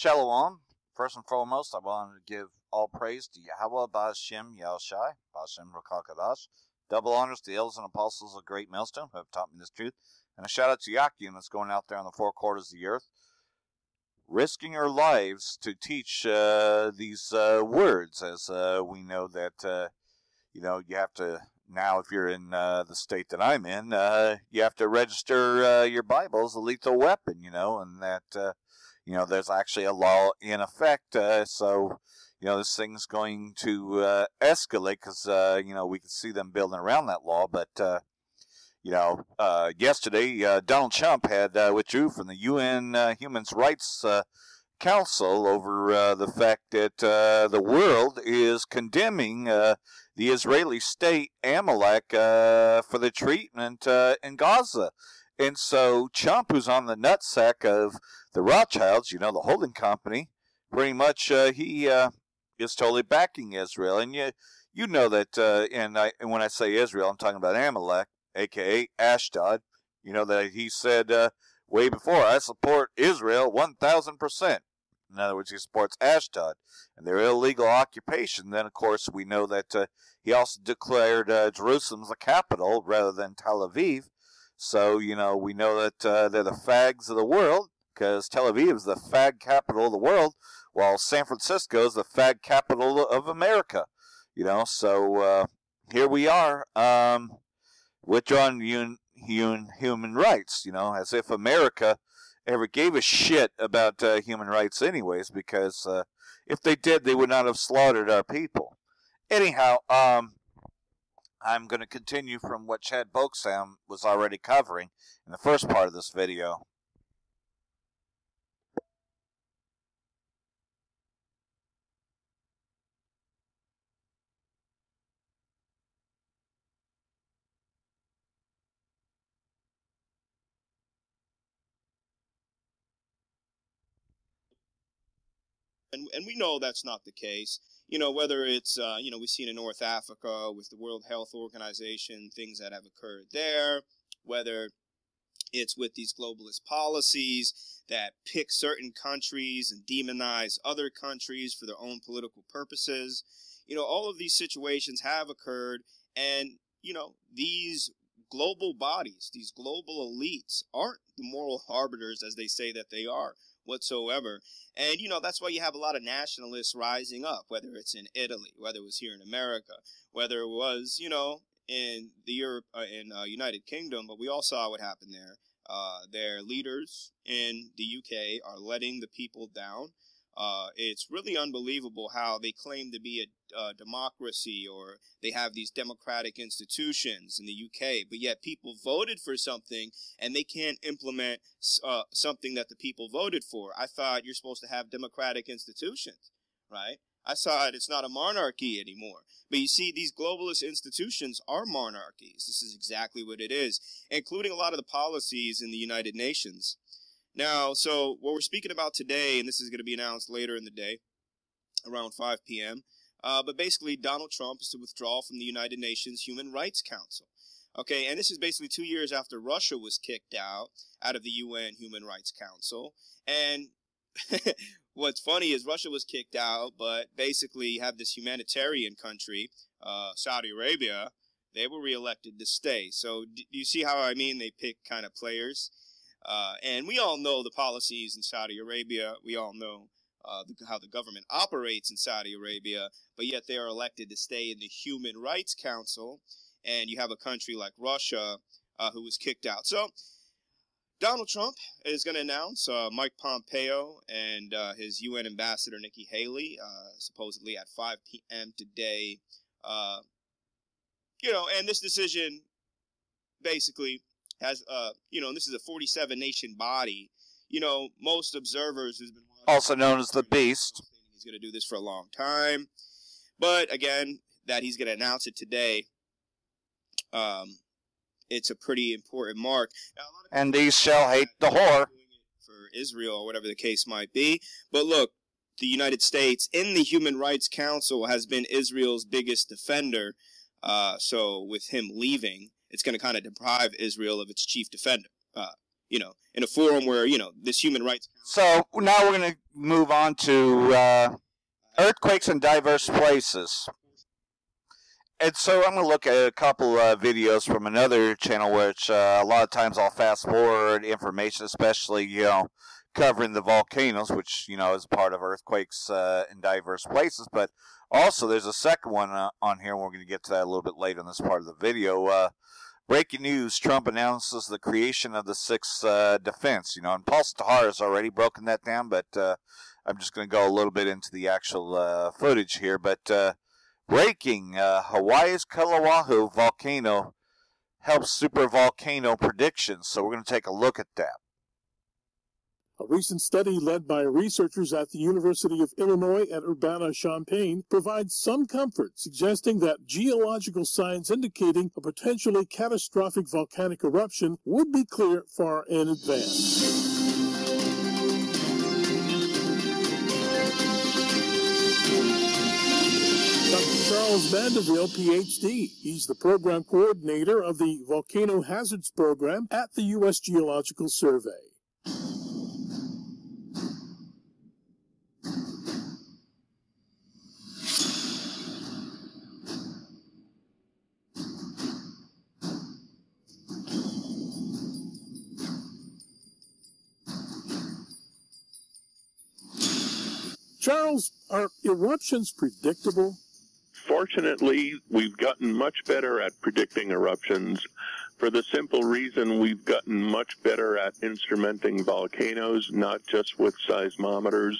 Shalom. First and foremost, I wanted to give all praise to Yahweh, Ba'ashem, Yahushai, Ba'ashem, Rakakadash. Double honors to the elders and apostles of Great Millstone who have taught me this truth. And a shout out to Yakim that's going out there on the four quarters of the earth, risking our lives to teach these words, as we know that, you have to, now if you're in the state that I'm in, you have to register your Bible as a lethal weapon, and that, there's actually a law in effect, so, this thing's going to escalate because, we can see them building around that law, but, yesterday, Donald Trump had withdrew from the UN Human Rights Council over the fact that the world is condemning the Israeli state, Amalek, for the treatment in Gaza. And so Trump, who's on the nutsack of the Rothschilds, the holding company, pretty much he is totally backing Israel. And you know that, and when I say Israel, I'm talking about Amalek, a.k.a. Ashdod. That he said way before, I support Israel 1,000%. In other words, he supports Ashdod and their illegal occupation. Then, of course, we know that he also declared Jerusalem the capital rather than Tel Aviv. So, we know that they're the fags of the world, because Tel Aviv is the fag capital of the world, while San Francisco is the fag capital of America. So here we are, withdrawing human rights, as if America ever gave a shit about human rights anyways, because if they did, they would not have slaughtered our people. Anyhow, I'm going to continue from what Chad Boksam was already covering in the first part of this video. And we know that's not the case. Whether it's, we've seen in North Africa with the World Health Organization, things that have occurred there, whether it's with these globalist policies that pick certain countries and demonize other countries for their own political purposes. All of these situations have occurred, and, these global bodies, these global elites aren't the moral arbiters as they say that they are whatsoever. And, that's why you have a lot of nationalists rising up, whether it's in Italy, whether it was here in America, whether it was, in the United Kingdom, but we all saw what happened there. Their leaders in the UK are letting the people down. It's really unbelievable how they claim to be a democracy, or they have these democratic institutions in the UK, but yet people voted for something and they can't implement something that the people voted for. I thought you're supposed to have democratic institutions, right? I saw it's not a monarchy anymore. But you see, these globalist institutions are monarchies. This is exactly what it is, including a lot of the policies in the United Nations. Now, so what we're speaking about today, and this is going to be announced later in the day, around 5 p.m., but basically Donald Trump is to withdraw from the United Nations Human Rights Council. Okay, and this is basically 2 years after Russia was kicked out of the UN Human Rights Council. And what's funny is Russia was kicked out, but basically you have this humanitarian country, Saudi Arabia, they were reelected to stay. So do you see how they pick kind of players? And we all know the policies in Saudi Arabia. We all know how the government operates in Saudi Arabia, but yet they are elected to stay in the Human Rights Council. And you have a country like Russia who was kicked out. So Donald Trump is going to announce Mike Pompeo and his UN ambassador Nikki Haley, supposedly at 5 p.m. today. And this decision basically has, and this is a 47-nation body. Most observers who's been watching, also known as the Beast, he's going to do this for a long time. But again, that he's going to announce it today, it's a pretty important mark. Now, and these shall hate the whore for Israel, or whatever the case might be. But look, the United States in the Human Rights Council has been Israel's biggest defender. So with him leaving, it's going to kind of deprive Israel of its chief defender. in a forum where, this human rights. So now we're going to move on to earthquakes in diverse places. And so I'm going to look at a couple videos from another channel, which a lot of times I'll fast forward information, especially, covering the volcanoes, which, is part of earthquakes in diverse places. But also there's a second one on here, and we're going to get to that a little bit later in this part of the video. Breaking news, Trump announces the creation of the sixth defense. And Paul Stahar has already broken that down, but I'm just going to go a little bit into the actual footage here. But breaking, Hawaii's Kalawa'u volcano helps supervolcano predictions. So we're going to take a look at that. A recent study led by researchers at the University of Illinois at Urbana-Champaign provides some comfort, suggesting that geological signs indicating a potentially catastrophic volcanic eruption would be clear far in advance. Dr. Charles Mandeville, Ph.D. He's the program coordinator of the Volcano Hazards Program at the U.S. Geological Survey. Charles, are eruptions predictable? Fortunately, we've gotten much better at predicting eruptions for the simple reason we've gotten much better at instrumenting volcanoes, not just with seismometers,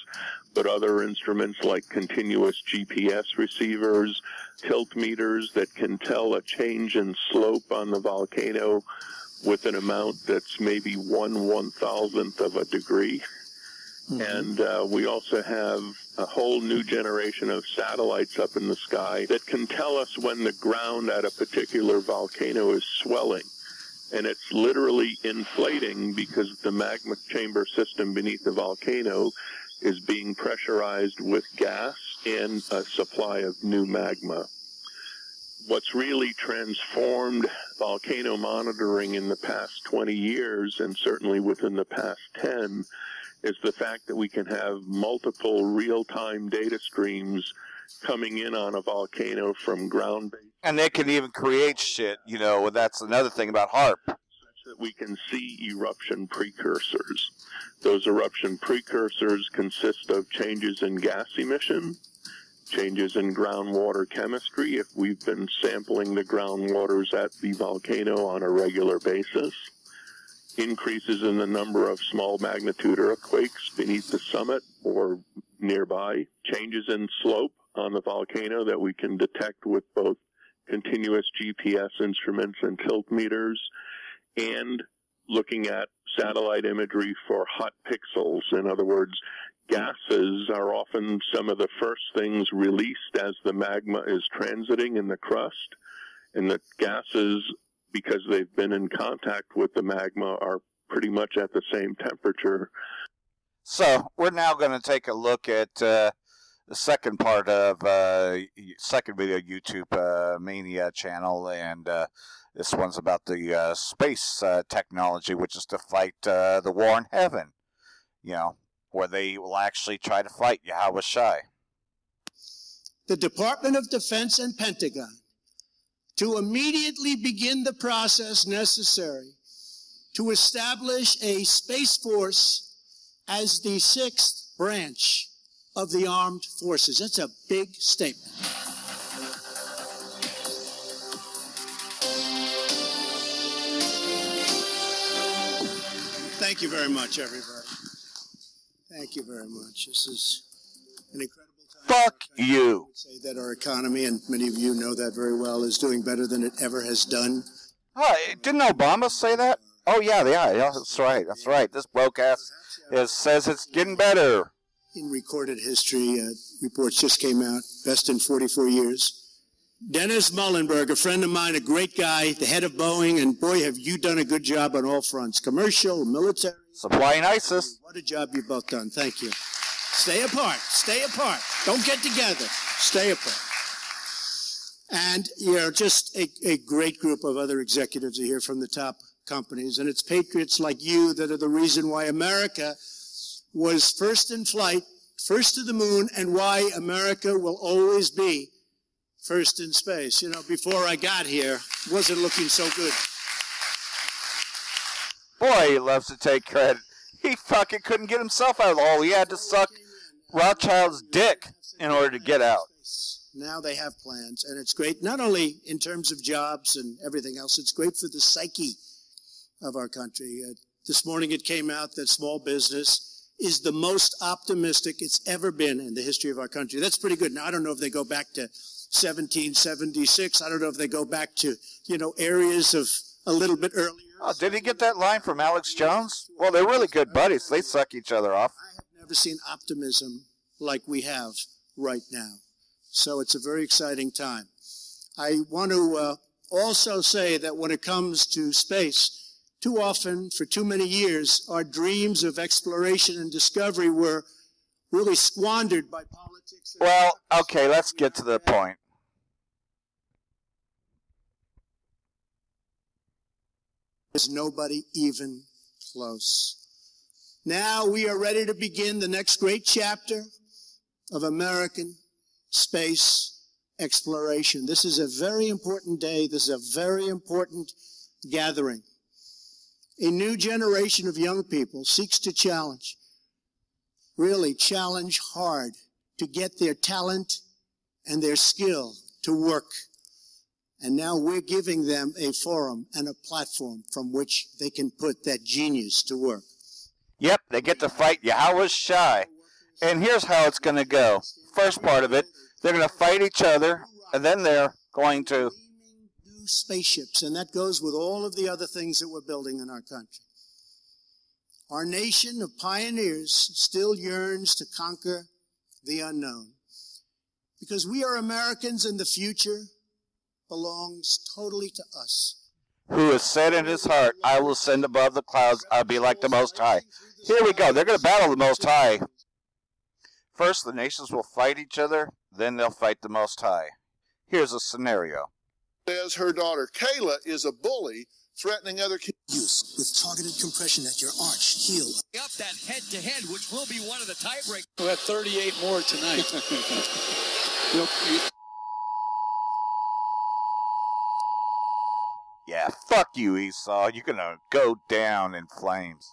but other instruments like continuous GPS receivers, tilt meters that can tell a change in slope on the volcano with an amount that's maybe 1/1000th of a degree. And we also have a whole new generation of satellites up in the sky that can tell us when the ground at a particular volcano is swelling. And it's literally inflating because the magma chamber system beneath the volcano is being pressurized with gas and a supply of new magma. What's really transformed volcano monitoring in the past 20 years, and certainly within the past 10, is the fact that we can have multiple real-time data streams coming in on a volcano from ground-based. And they can even create shit, that's another thing about HAARP. Such that we can see eruption precursors. Those eruption precursors consist of changes in gas emission, changes in groundwater chemistry, if we've been sampling the groundwaters at the volcano on a regular basis, increases in the number of small magnitude earthquakes beneath the summit or nearby, changes in slope on the volcano that we can detect with both continuous GPS instruments and tilt meters, and looking at satellite imagery for hot pixels. In other words, gases are often some of the first things released as the magma is transiting in the crust, and the gases, because they've been in contact with the magma, are pretty much at the same temperature. So we're now going to take a look at the second part of second video YouTube Mania channel, and this one's about the space technology, which is to fight the war in heaven, where they will actually try to fight Yahweh Shai. The Department of Defense and Pentagon to immediately begin the process necessary to establish a Space Force as the sixth branch of the armed forces. That's a big statement. Thank you very much, everybody. Thank you very much. This is an incredible time. Fuck you. I would say that our economy, and many of you know that very well, is doing better than it ever has done. Oh, didn't Obama say that? Oh, yeah, that's right. That's right. This broadcast says it's getting better. In recorded history, reports just came out, best in 44 years. Dennis Muhlenberg, a friend of mine, a great guy, the head of Boeing, and boy, have you done a good job on all fronts, commercial, military. Supplying ISIS. What a job you've both done. Thank you. Stay apart. Stay apart. Don't get together. Stay apart. And, just a great group of other executives are here from the top companies, and it's patriots like you that are the reason why America was first in flight, first to the moon, and why America will always be first in space. You know, before I got here, it wasn't looking so good. Boy, he loves to take credit. He fucking couldn't get himself out of the hole. He had to suck Rothschild's dick in order to get out. Now they have plans, and it's great, not only in terms of jobs and everything else, it's great for the psyche of our country. This morning it came out that small business is the most optimistic it's ever been in the history of our country. That's pretty good. Now, I don't know if they go back to 1776. I don't know if they go back to, areas of a little bit earlier. Oh, did he get that line from Alex Jones? Well, they're really good buddies. They suck each other off. I have never seen optimism like we have right now. So it's a very exciting time. I want to also say that when it comes to space, too often, for too many years, our dreams of exploration and discovery were really squandered by politics. Well, okay, let's get to the point. There's nobody even close. Now we are ready to begin the next great chapter of American space exploration. This is a very important day. This is a very important gathering. A new generation of young people seeks to challenge, really challenge hard, to get their talent and their skill to work. And now we're giving them a forum and a platform from which they can put that genius to work. Yep, they get to fight Yahweh's Shy. And here's how it's going to go. First part of it, they're going to fight each other, and then they're going to new spaceships, and that goes with all of the other things that we're building in our country. Our nation of pioneers still yearns to conquer the unknown, because we are Americans and the future belongs totally to us. Who has said in his heart, I will ascend above the clouds, I'll be like the Most High. Here we go, they're going to battle the Most High. First, the nations will fight each other, then they'll fight the Most High. Here's a scenario. Says her daughter Kayla is a bully, threatening other kids. Use with targeted compression at your arch, heel. Up that head-to-head, which will be one of the tiebreakers. We'll have 38 more tonight. Yeah, fuck you, Esau. You're gonna go down in flames.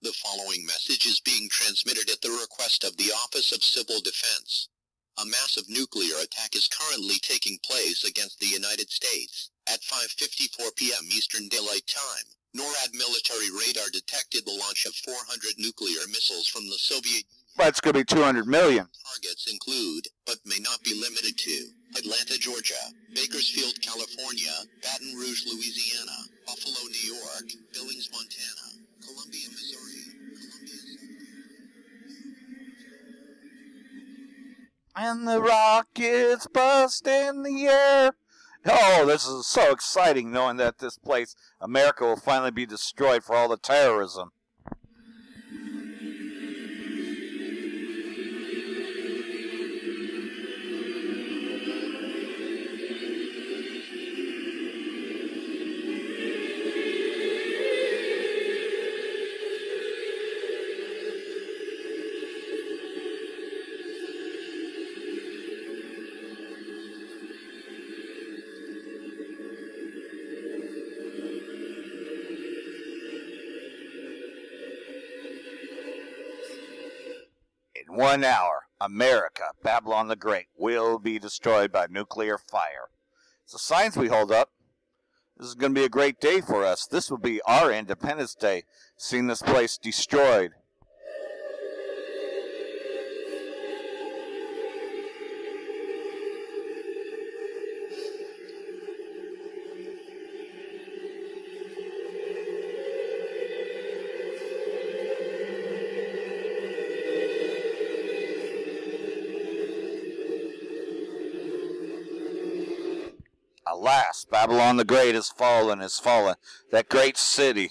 The following message is being transmitted at the request of the Office of Civil Defense. A massive nuclear attack is currently taking place against the United States. At 5:54 p.m. Eastern Daylight Time, NORAD military radar detected the launch of 400 nuclear missiles from the Soviet Union. That's gonna be 200 million. Targets include, but may not be limited to, Atlanta, Georgia, Bakersfield, California, Baton Rouge, Louisiana, Buffalo, New York, Billings, Montana, Columbia, Missouri, And the rockets bust in the air. Oh, this is so exciting knowing that this place, America, will finally be destroyed for all the terrorism. In 1 hour, America, Babylon the Great, will be destroyed by nuclear fire. It's the signs we hold up. This is going to be a great day for us. This will be our Independence Day, seeing this place destroyed. Alas, Babylon the Great has fallen, that great city.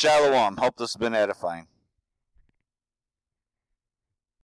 Shalom. Hope this has been edifying.